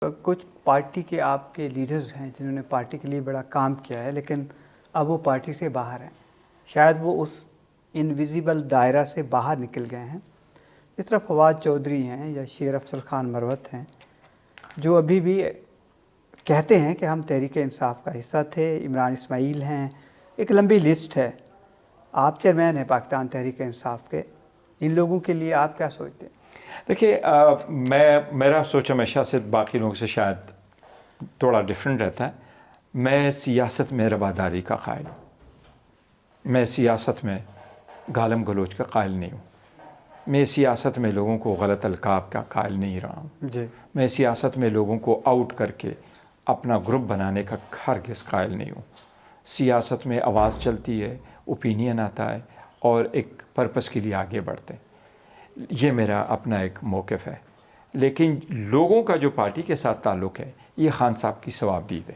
کچھ پارٹی کے آپ کے لیڈرز ہیں جنہوں نے پارٹی کے لیے بڑا کام کیا ہے، لیکن اب وہ پارٹی سے باہر ہیں، شاید وہ اس انویزیبل دائرہ سے باہر نکل گئے ہیں۔ اس طرح فواد چودھری ہیں یا شیر افضل خان مروت ہیں، جو ابھی بھی کہتے ہیں کہ ہم تحریک انصاف کا حصہ تھے۔ عمران اسماعیل ہیں، ایک لمبی لسٹ ہے۔ آپ چیئرمین ہیں پاکستان تحریک انصاف کے، ان لوگوں کے لیے آپ کیا سوچتے ہیں؟ دیکھیے، میرا سوچ ہمیشہ سے باقی لوگوں سے شاید تھوڑا ڈیفرنٹ رہتا ہے۔ میں سیاست میں رواداری کا قائل ہوں۔ میں سیاست میں گالم گلوچ کا قائل نہیں ہوں۔ میں سیاست میں لوگوں کو غلط القاب کا قائل نہیں رہا ہوں۔ جی، میں سیاست میں لوگوں کو آؤٹ کر کے اپنا گروپ بنانے کا ہرگز قائل نہیں ہوں۔ سیاست میں آواز چلتی ہے، اوپینین آتا ہے اور ایک پرپس کے لیے آگے بڑھتے ہیں۔ یہ میرا اپنا ایک موقف ہے۔ لیکن لوگوں کا جو پارٹی کے ساتھ تعلق ہے، یہ خان صاحب کی صوابدید ہے۔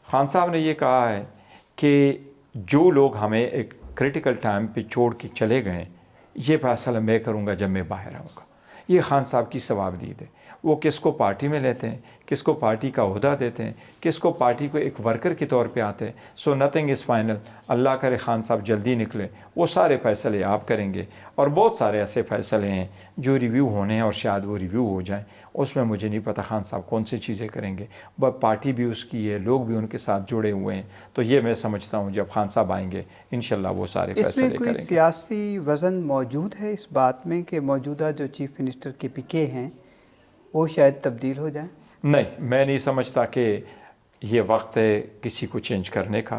خان صاحب نے یہ کہا ہے کہ جو لوگ ہمیں ایک کریٹیکل ٹائم پہ چھوڑ کے چلے گئے، یہ فیصلہ میں کروں گا جب میں باہر آؤں گا۔ یہ خان صاحب کی صوابدید ہے۔ وہ کس کو پارٹی میں لیتے ہیں، کس کو پارٹی کا عہدہ دیتے ہیں، کس کو پارٹی کو ایک ورکر کے طور پہ آتے ہیں۔ سو نتھنگ از فائنل۔ اللہ کرے خان صاحب جلدی نکلے، وہ سارے فیصلے آپ کریں گے، اور بہت سارے ایسے فیصلے ہیں جو ریویو ہونے ہیں اور شاید وہ ریویو ہو جائیں۔ اس میں مجھے نہیں پتہ خان صاحب کون سی چیزیں کریں گے۔ پارٹی بھی اس کی ہے، لوگ بھی ان کے ساتھ جڑے ہوئے ہیں۔ تو یہ میں سمجھتا ہوں جب خان صاحب آئیں گے انشاءاللہ وہ سارے فیصلے کریں گے۔ اس میں کوئی سیاسی وزن موجود ہے اس بات میں کہ موجودہ جو چیف منسٹر کے پی کے ہیں وہ شاید تبدیل ہو جائیں؟ نہیں، میں نہیں سمجھتا کہ یہ وقت ہے کسی کو چینج کرنے کا۔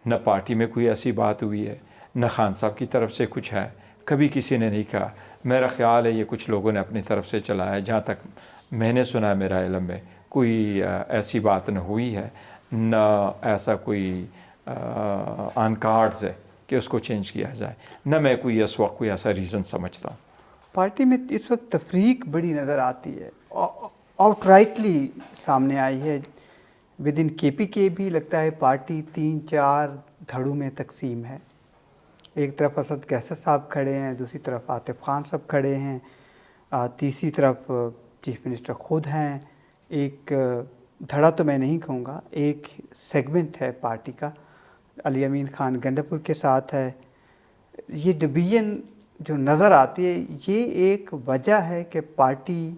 نہ پارٹی میں کوئی ایسی بات ہوئی ہے، نہ خان صاحب کی طرف سے کچھ ہے، کبھی کسی نے نہیں کہا۔ میرا خیال ہے یہ کچھ لوگوں نے اپنی طرف سے چلایا ہے۔ جہاں تک میں نے سنا ہے، میرا علم میں کوئی ایسی بات نہ ہوئی ہے، نہ ایسا کوئی آن کارڈز ہے کہ اس کو چینج کیا جائے، نہ میں کوئی اس وقت کوئی ایسا ریزن سمجھتا ہوں۔ پارٹی میں اس وقت تفریق بڑی نظر آتی ہے، آؤٹ رائٹلی سامنے آئی ہے۔ ود ان کے پی کے بھی لگتا ہے پارٹی 3-4 دھڑوں میں تقسیم ہے۔ ایک طرف اسد قیصر صاحب کھڑے ہیں، دوسری طرف عاطف خان صاحب کھڑے ہیں، تیسری طرف چیف منسٹر خود ہیں۔ ایک دھڑا تو میں نہیں کہوں گا، ایک سیگمنٹ ہے پارٹی کا علی امین خان گنڈاپور کے ساتھ ہے۔ یہ ڈویژن جو نظر آتی ہے، یہ ایک وجہ ہے کہ پارٹی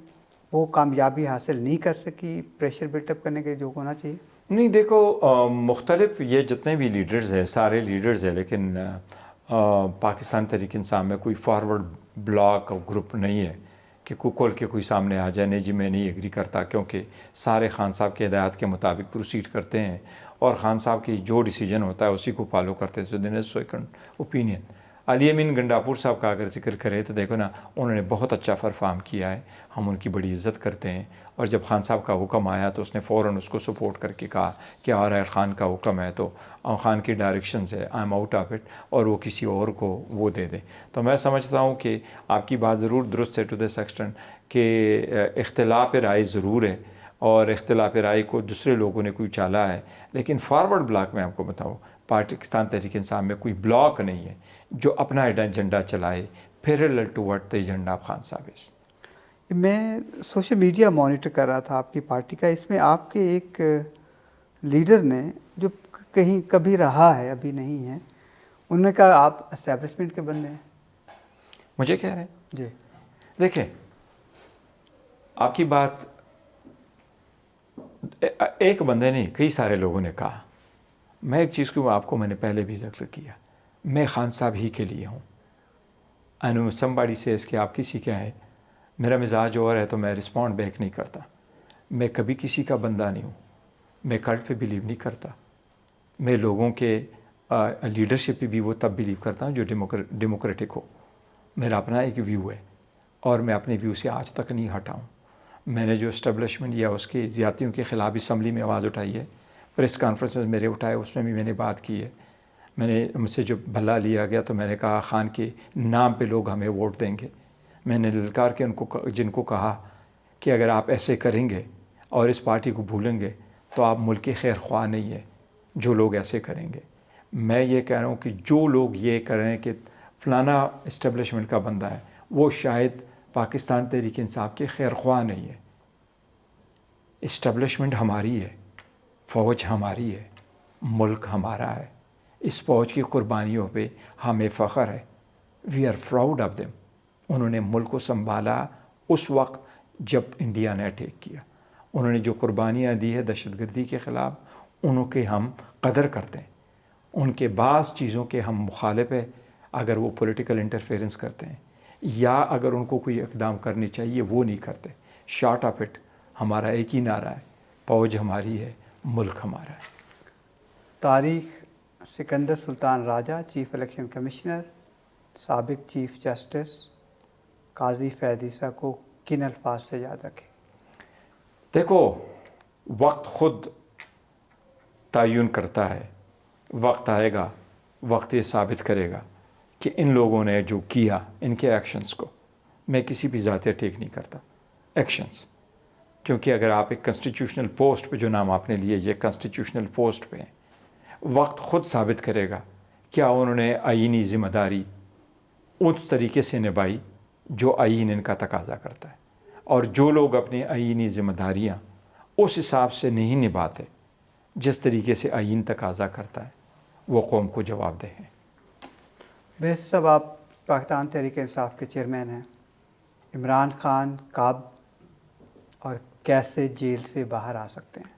وہ کامیابی حاصل نہیں کر سکی پریشر بلٹ اپ کرنے کے جو ہونا چاہیے؟ نہیں، دیکھو، مختلف یہ جتنے بھی لیڈرز ہیں، سارے لیڈرز ہیں، لیکن پاکستان تحریک انصاف میں کوئی فارورڈ بلاک اور گروپ نہیں ہے کہ کھل کے کوئی سامنے آ جائے نہیں جی میں نہیں ایگری کرتا، کیونکہ سارے خان صاحب کے ہدایات کے مطابق پروسیڈ کرتے ہیں، اور خان صاحب کی جو ڈیسیجن ہوتا ہے اسی کو فالو کرتے ہیں۔ سو دین از سیکنڈ اوپینین۔ علی امین گنڈاپور صاحب کا اگر ذکر کریں تو دیکھو نا، انہوں نے بہت اچھا پرفارم کیا ہے، ہم ان کی بڑی عزت کرتے ہیں، اور جب خان صاحب کا حکم آیا تو اس نے فوراً اس کو سپورٹ کر کے کہا کہ آر خان کا حکم ہے تو خان کی ڈائریکشن سے I am out of it, اور وہ کسی اور کو وہ دے دے۔ تو میں سمجھتا ہوں کہ آپ کی بات ضرور درست ہے ٹو دس ایکسٹینٹ کہ اختلاف رائے ضرور ہے، اور اختلاف رائے کو دوسرے لوگوں نے کوئی چالا ہے، لیکن فارورڈ بلاک میں آپ کو بتاؤں پاکستان تحریک انصاف میں کوئی بلاک نہیں ہے جو اپنا ایجنڈا چلائے parallel to what the agenda of Khan صاحب ہے۔ میں سوشل میڈیا مانیٹر کر رہا تھا آپ کی پارٹی کا، اس میں آپ کے ایک لیڈر نے جو کہیں کبھی رہا ہے ابھی نہیں ہے، انہوں نے کہا آپ اسٹیبلشمنٹ کے بندے ہیں۔ مجھے کہہ رہے ہیں جی، دیکھیں، آپ کی بات ایک بندے نہیں کئی سارے لوگوں نے کہا۔ میں ایک چیز کو آپ کو میں نے پہلے بھی ذکر کیا، میں خان صاحب ہی کے لیے ہوں۔ I know somebody says کہ آپ کسی کا ہے، میرا مزاج اور ہے تو میں رسپونڈ بیک نہیں کرتا۔ میں کبھی کسی کا بندہ نہیں ہوں، میں کلٹ پہ بلیو نہیں کرتا، میں لوگوں کے لیڈرشپ پہ بھی وہ تب بلیو کرتا ہوں جو ڈیموکریٹک ہو۔ میرا اپنا ایک ویو ہے، اور میں اپنے ویو سے آج تک نہیں ہٹا ہوں۔ میں نے جو اسٹیبلشمنٹ یا اس کی زیادتیوں کے خلاف اسمبلی میں آواز اٹھائی ہے، پریس کانفرنسز میرے اٹھائے، اس میں نے بات کی ہے۔ میں نے مجھ سے جو بھلا لیا گیا تو میں نے کہا خان کے نام پہ لوگ ہمیں ووٹ دیں گے۔ میں نے للکار کے جن کو کہا کہ اگر آپ ایسے کریں گے اور اس پارٹی کو بھولیں گے تو آپ ملک کے خیر خواہ نہیں ہے جو لوگ ایسے کریں گے۔ میں یہ کہہ رہا ہوں کہ جو لوگ یہ کر رہے ہیں کہ فلانا اسٹیبلشمنٹ کا بندہ ہے، وہ شاید پاکستان تحریک انصاف کے خیر خواہ نہیں ہے۔ اسٹیبلشمنٹ ہماری ہے، فوج ہماری ہے، ملک ہمارا ہے، اس فوج کی قربانیوں پہ ہمیں فخر ہے. We are proud of them. انہوں نے ملک کو سنبھالا اس وقت جب انڈیا نے اٹیک کیا. انہوں نے جو قربانیاں دی ہے دہشت گردی کے خلاف، انہوں کے ہم قدر کرتے ہیں. ان کے بعض چیزوں کے ہم مخالف ہیں اگر وہ پولیٹیکل انٹرفیرنس کرتے ہیں، یا اگر ان کو کوئی اقدام کرنے چاہیے وہ نہیں کرتے. شارٹ آف اٹ ہمارا ایک ہی نعرہ ہے، فوج ہماری ہے، ملک ہمارا ہے. تاریخ سکندر سلطان راجہ، چیف الیکشن کمشنر، سابق چیف جسٹس قاضی فیض عیسیٰ کو کن الفاظ سے یاد رکھے؟ دیکھو، وقت خود تعین کرتا ہے. وقت آئے گا، وقت یہ ثابت کرے گا کہ ان لوگوں نے جو کیا، ان کے ایکشنز کو میں کسی بھی ذاتیہ ٹیک نہیں کرتا. ایکشنز، کیونکہ اگر آپ ایک کنسٹیٹیوشنل پوسٹ پہ جو نام آپ نے لیے، یہ کنسٹیٹیوشنل پوسٹ پہ ہیں، وقت خود ثابت کرے گا کیا انہوں نے آئینی ذمہ داری اس طریقے سے نبھائی جو آئین ان کا تقاضا کرتا ہے. اور جو لوگ اپنی آئینی ذمہ داریاں اس حساب سے نہیں نبھاتے جس طریقے سے آئین تقاضا کرتا ہے، وہ قوم کو جواب دہ ہیں. بیس صاحب، آپ پاکستان تحریک انصاف کے چیئرمین ہیں. عمران خان کب اور کیسے جیل سے باہر آ سکتے ہیں؟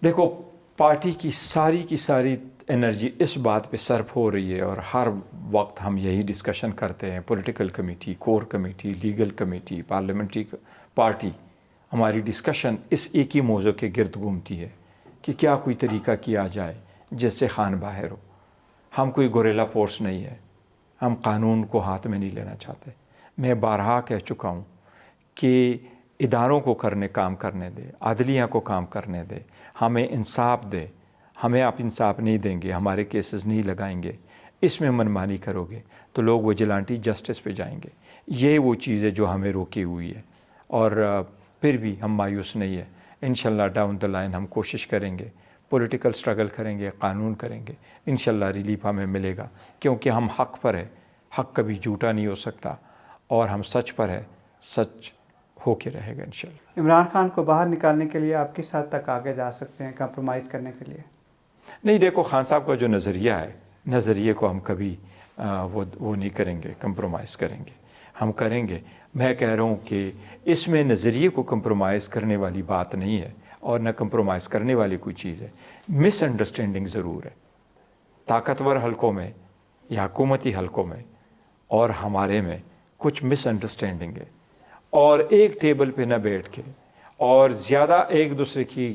دیکھو، پارٹی کی ساری انرجی اس بات پہ صرف ہو رہی ہے، اور ہر وقت ہم یہی ڈسکشن کرتے ہیں. Political committee, core committee, legal committee, parliamentary party, ہماری ڈسکشن اس ایک ہی موضوع کے گرد گھومتی ہے کہ کیا کوئی طریقہ کیا جائے جس سے خان باہر ہو. ہم کوئی گوریلا فورس نہیں ہے، ہم قانون کو ہاتھ میں نہیں لینا چاہتے. میں بارہا کہہ چکا ہوں کہ اداروں کو کام کرنے دے، عدلیہ کو کام کرنے دے، ہمیں انصاف دے. ہمیں آپ انصاف نہیں دیں گے، ہمارے کیسز نہیں لگائیں گے، اس میں منمانی کرو گے تو لوگ وجیلانٹی جسٹس پہ جائیں گے. یہ وہ چیز ہے جو ہمیں روکی ہوئی ہے، اور پھر بھی ہم مایوس نہیں ہیں. انشاءاللہ ڈاؤن دا لائن ہم کوشش کریں گے، پولیٹیکل سٹرگل کریں گے، قانون کریں گے. انشاءاللہ ریلیف ہمیں ملے گا، کیونکہ ہم حق پر ہے. حق کبھی جھوٹا نہیں ہو سکتا، اور ہم سچ پر ہے، سچ ہو کے رہے گا انشاءاللہ. عمران خان کو باہر نکالنے کے لیے آپ کس حد تک آگے جا سکتے ہیں کمپرومائز کرنے کے لیے؟ نہیں، دیکھو، خان صاحب کا جو نظریہ ہے، نظریے کو ہم کبھی وہ نہیں کریں گے، کمپرومائز کریں گے. ہم کریں گے. میں کہہ رہا ہوں کہ اس میں نظریے کو کمپرومائز کرنے والی بات نہیں ہے، اور نہ کمپرومائز کرنے والی کوئی چیز ہے. مس انڈرسٹینڈنگ ضرور ہے طاقتور حلقوں میں یا حکومتی حلقوں میں، اور ہمارے میں کچھ مس انڈرسٹینڈنگ ہے. اور ایک ٹیبل پہ نہ بیٹھ کے اور زیادہ ایک دوسرے کی،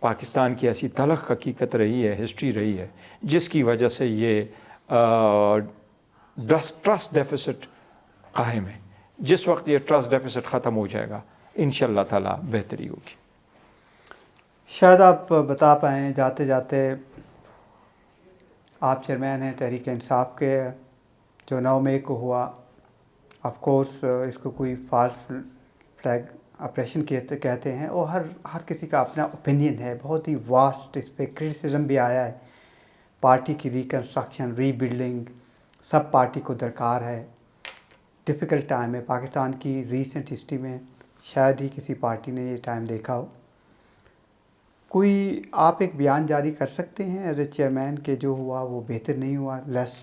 پاکستان کی ایسی تلخ حقیقت رہی ہے، ہسٹری رہی ہے، جس کی وجہ سے یہ ٹرسٹ ڈیفیسٹ قائم ہے. جس وقت یہ ٹرسٹ ڈیفیسٹ ختم ہو جائے گا، انشاءاللہ تعالیٰ بہتری ہوگی. شاید آپ بتا پائیں جاتے جاتے، آپ چیئرمین ہیں تحریک انصاف کے، جو 9 مئی کو ہوا، آف کورس اس کو کوئی فالس فلیگ آپریشن کہتے ہیں، اور ہر کسی کا اپنا اوپینین ہے، بہت ہی واسٹ. اس پہ کرٹیسزم بھی آیا ہے. پارٹی کی ریکنسٹرکشن، ری بلڈنگ سب پارٹی کو درکار ہے. ڈیفیکلٹ ٹائم ہے پاکستان کی ریسنٹ ہسٹری میں، شاید ہی کسی پارٹی نے یہ ٹائم دیکھا ہو. کوئی آپ ایک بیان جاری کر سکتے ہیں ایز اے چیئرمین کہ جو ہوا وہ بہتر نہیں ہوا، let's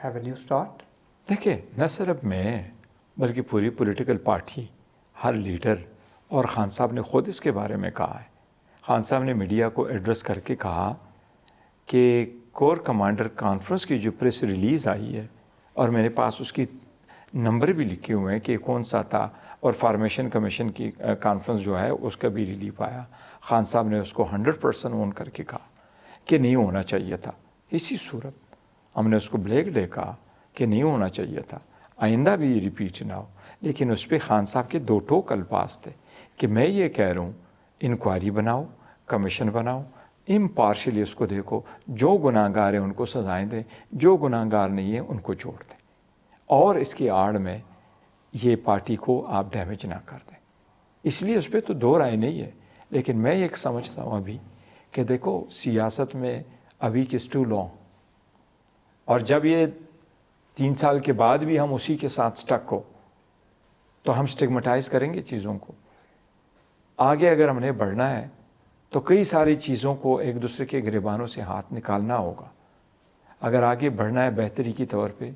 have a new start? دیکھیں، نہ صرف میں بلکہ پوری پولیٹیکل پارٹی، ہر لیڈر، اور خان صاحب نے خود اس کے بارے میں کہا ہے. خان صاحب نے میڈیا کو ایڈریس کر کے کہا کہ کور کمانڈر کانفرنس کی جو پریس ریلیز آئی ہے، اور میرے پاس اس کی نمبر بھی لکھے ہوئے ہیں کہ کون سا تھا، اور فارمیشن کمیشن کی کانفرنس جو ہے اس کا بھی ریلیف آیا. خان صاحب نے اس کو 100% اون کر کے کہا کہ نہیں ہونا چاہیے تھا. اسی صورت ہم نے اس کو بلیک ڈے کہا کہ نہیں ہونا چاہیے تھا، آئندہ بھی یہ ریپیٹ نہ ہو. لیکن اس پہ خان صاحب کے 2 ٹوک الفاظ تھے کہ میں یہ کہہ رہا ہوں، انکوائری بناؤ، کمیشن بناؤ، امپارشلی اس کو دیکھو، جو گناہ گار ہیں ان کو سزائیں دیں، جو گناہ گار نہیں ہیں ان کو چھوڑ دیں، اور اس کی آڑ میں یہ پارٹی کو آپ ڈیمیج نہ کر دیں. اس لیے اس پہ تو 2 رائے نہیں ہے. لیکن میں ایک سمجھتا ہوں ابھی کہ دیکھو، سیاست میں ابھی کس ٹو لانگ، اور جب یہ 3 سال کے بعد بھی ہم اسی کے ساتھ سٹک ہو تو ہم سٹگمٹائز کریں گے چیزوں کو. آگے اگر ہم نے بڑھنا ہے تو کئی ساری چیزوں کو ایک دوسرے کے گریبانوں سے ہاتھ نکالنا ہوگا. اگر آگے بڑھنا ہے بہتری کی طور پہ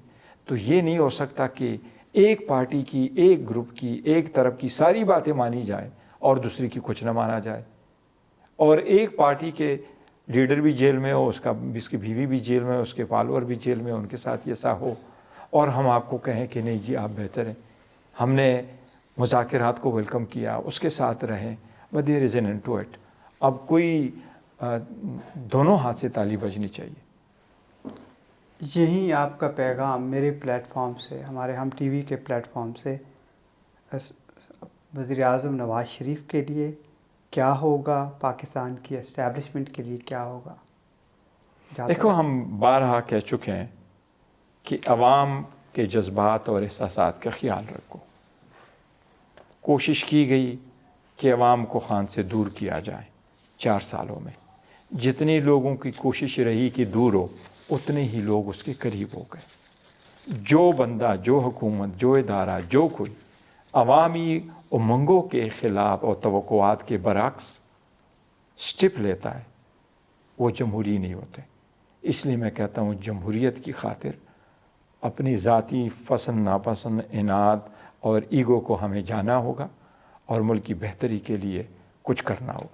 تو یہ نہیں ہو سکتا کہ ایک پارٹی کی، ایک گروپ کی، ایک طرف کی ساری باتیں مانی جائیں اور دوسری کی کچھ نہ مانا جائے. اور ایک پارٹی کے لیڈر بھی جیل میں ہو، اس کی بیوی بھی جیل میں ہو، اس کے فالوور بھی جیل میں ہو، ان کے ساتھ ایسا ہو، اور ہم آپ کو کہیں کہ نہیں جی آپ بہتر ہیں، ہم نے مذاکرات کو ویلکم کیا، اس کے ساتھ رہیں، but there is an end to it. اب کوئی دونوں ہاتھ سے تالی بجنی چاہیے. یہی آپ کا پیغام میرے پلیٹ فارم سے، ہمارے ہم ٹی وی کے پلیٹ فارم سے وزیر اعظم نواز شریف کے لیے کیا ہوگا، پاکستان کی اسٹیبلشمنٹ کے لیے کیا ہوگا؟ دیکھو ہم بارہا کہہ چکے ہیں کہ عوام کے جذبات اور احساسات کا خیال رکھو. کوشش کی گئی کہ عوام کو خان سے دور کیا جائے. 4 سالوں میں جتنے لوگوں کی کوشش رہی کہ دور ہو، اتنے ہی لوگ اس کے قریب ہو گئے. جو بندہ، جو حکومت، جو ادارہ، جو کوئی عوامی امنگوں کے خلاف اور توقعات کے برعکس سٹیپ لیتا ہے وہ جمہوری نہیں ہوتے. اس لیے میں کہتا ہوں جمہوریت کی خاطر اپنی ذاتی پسند ناپسند، اناد اور ایگو کو ہمیں جانا ہوگا اور ملک کی بہتری کے لیے کچھ کرنا ہوگا.